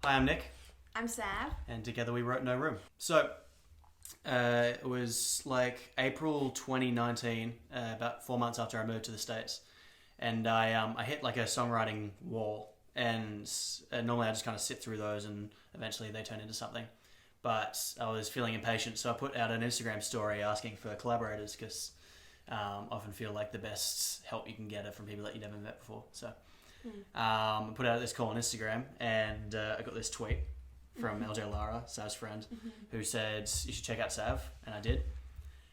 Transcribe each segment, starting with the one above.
Hi, I'm Nick, I'm Sav. and together we wrote No Room. So, it was like April 2019, about 4 months after I moved to the States, and I hit like a songwriting wall, and normally I just kind of sit through those and eventually they turn into something. But I was feeling impatient, so I put out an Instagram story asking for collaborators because I often feel like the best help you can get are from people that you never met before. So I put out this call on Instagram, and I got this tweet from LJ Lara, Sav's friend, who said you should check out Sav, and I did,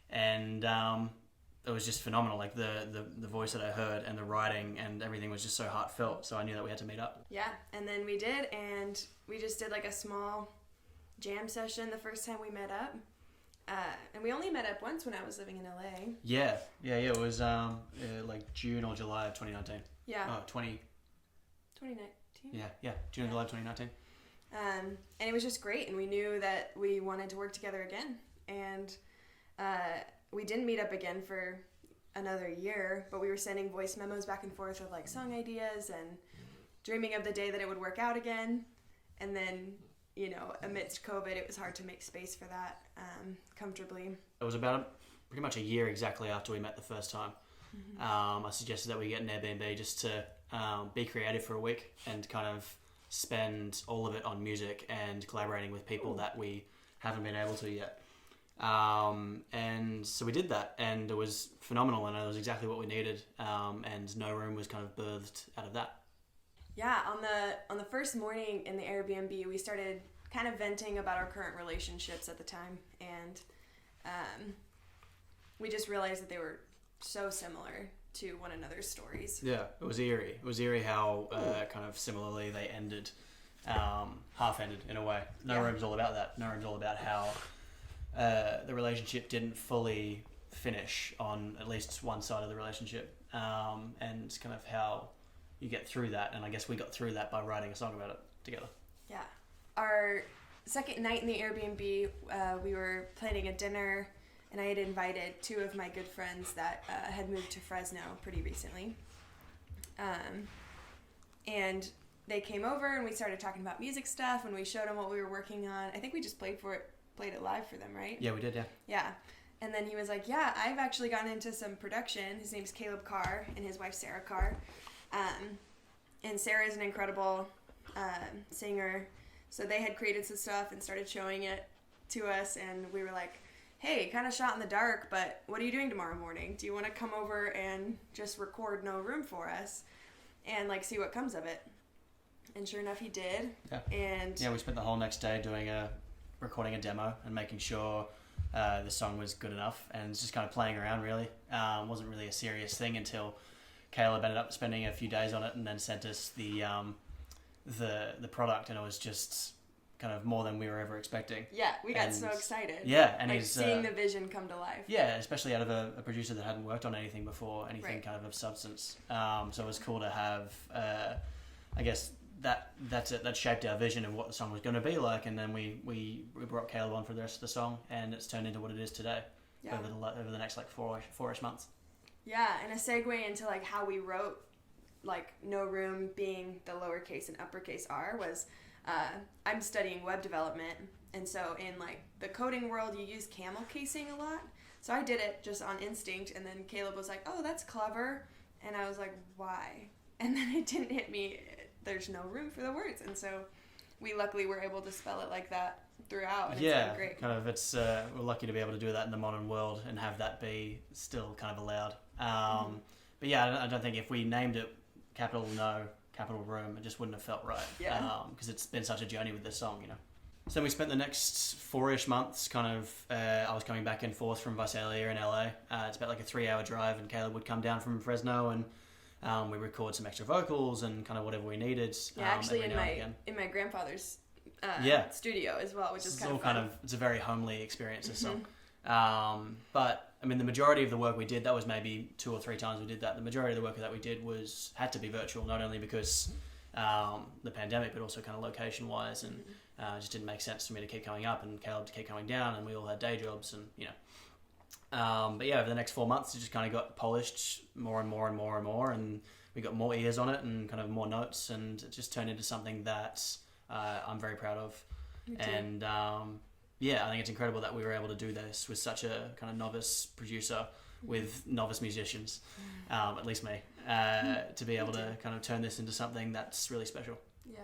and it was just phenomenal. Like the voice that I heard and the writing and everything was just so heartfelt. So I knew that we had to meet up. Yeah, and then we did, and we just did like a small jam session the first time we met up. And we only met up once when I was living in LA. Yeah. It was like June or July of 2019. Yeah. Oh, 2019. Yeah, June or July of 2019. And it was just great, and we knew that we wanted to work together again. And we didn't meet up again for another year, but we were sending voice memos back and forth of like song ideas and dreaming of the day that it would work out again. And then, you know, amidst COVID, it was hard to make space for that comfortably. It was about pretty much a year exactly after we met the first time. I suggested that we get an Airbnb just to be creative for a week and kind of spend all of it on music and collaborating with people that we haven't been able to yet. And so we did that, and it was phenomenal, and it was exactly what we needed. And No Room was kind of birthed out of that. Yeah, on the first morning in the Airbnb, we started kind of venting about our current relationships at the time, and we just realized that they were so similar to one another's stories. Yeah, it was eerie. It was eerie how kind of similarly they ended, half-ended in a way. No Room's all about that. No Room's all about how the relationship didn't fully finish on at least one side of the relationship, and kind of how you get through that. And I guess we got through that by writing a song about it together. Yeah. Our second night in the Airbnb, we were planning a dinner, and I had invited two of my good friends that had moved to Fresno pretty recently. And they came over, and we started talking about music stuff, and we showed them what we were working on. I think we just played it live for them, right? Yeah, we did, yeah. Yeah. And then he was like, yeah, I've actually gotten into some production. His name's Caleb Carr, and his wife Sarah Carr. And Sarah is an incredible singer. So they had created some stuff and started showing it to us, and we were like, hey, kind of shot in the dark, but what are you doing tomorrow morning? Do you want to come over and just record No Room for us and like see what comes of it? And sure enough, he did. Yeah. And we spent the whole next day recording a demo and making sure the song was good enough, and just kind of playing around really. Wasn't really a serious thing until Caleb ended up spending a few days on it and then sent us the product, and it was just kind of more than we were ever expecting. Yeah, we got so excited. Yeah, and like he's seeing the vision come to life. Yeah, especially out of a producer that hadn't worked on anything before, anything Right. kind of substance. So it was cool to have, I guess that shaped our vision of what the song was going to be like, and then we brought Caleb on for the rest of the song, and it's turned into what it is today. Yeah. Over the next like four-ish months. Yeah, and a segue into like how we wrote like No Room being the lowercase and uppercase R was I'm studying web development, and so in like the coding world you use camel casing a lot. So I did it just on instinct, and then Caleb was like, oh, that's clever, and I was like, why? And then it didn't hit me, there's no room for the words, and so we luckily were able to spell it like that throughout, and it's been great. Kind of it's we're lucky to be able to do that in the modern world and have that be still kind of allowed. But yeah, I don't think if we named it Capital No, Capital Room, it just wouldn't have felt right. Yeah. Because it's been such a journey with this song, you know. So we spent the next 4-ish months kind of, I was coming back and forth from Visalia in LA. It's about like a 3-hour drive, and Caleb would come down from Fresno, and we record some extra vocals and kind of whatever we needed. Yeah, actually every now and again. in my grandfather's studio as well, which is kind of fun. It's a very homely experience, this song. But I mean, the majority of the work we did, that was maybe 2 or 3 times we did that. The majority of the work that we did had to be virtual, not only because the pandemic, but also kind of location wise, and it just didn't make sense for me to keep coming up and Caleb to keep coming down, and we all had day jobs, and you know. But yeah, over the next 4 months, it just kind of got polished more and more and more and more, and we got more ears on it and kind of more notes, and it just turned into something that I'm very proud of. Me too. And yeah, I think it's incredible that we were able to do this with such a kind of novice producer with novice musicians, at least me, to be able to kind of turn this into something that's really special. Yeah,